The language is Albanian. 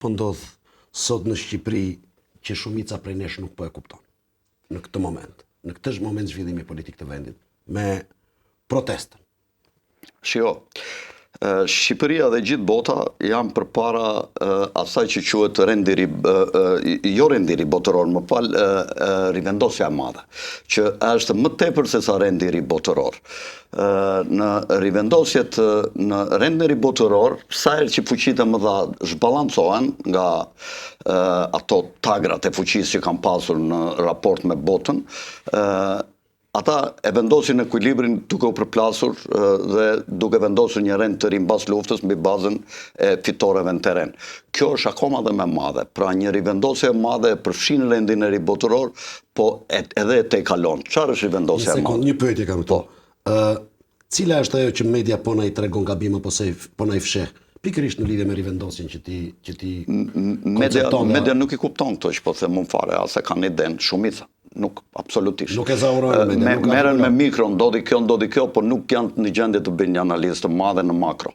po ndodh sot në Shqipëri që shumica prej nesh nuk po e kupton në këtë moment, në këtë moment zhvillimi politik të vendit, me protestën? Shqipëria dhe gjithë bota janë përpara asaj që quhet jo rendiri botëror, më fal, rivendosja e madhe, që është më tepër se sa rendiri botëror. Në rivendosjet në renderi botëror, sa herë që fuqitë më dha zhbalancohen nga ato tagrat e fuqisë që kanë pasur në raport me botën, ata e vendosin ekuilibrin duke u përplasur dhe duke vendosur një rend të ri mbas luftës mbi bazën e fitoreve në teren. Kjo është akoma dhe më madhe. Pra një rivendosje e madhe përfshin rendin e ri botëror, po edhe e te kalon. Çfarë është rivendosja e madhe? Një pyetje kam këtu. Cila është ajo që media po na i tregon gabim apo po na i fsheh? Pikërisht në lidhje me rivendosjen që ti koncepton. Media nuk i kupton këto që po them unë fare, ase kanë iden shumica. Nuk, absolutisht. Nuk e zaurojnë media. Merren me mikro, ndodhi kjo, po nuk janë në gjendje të bëjnë një analizë të madhe në makro.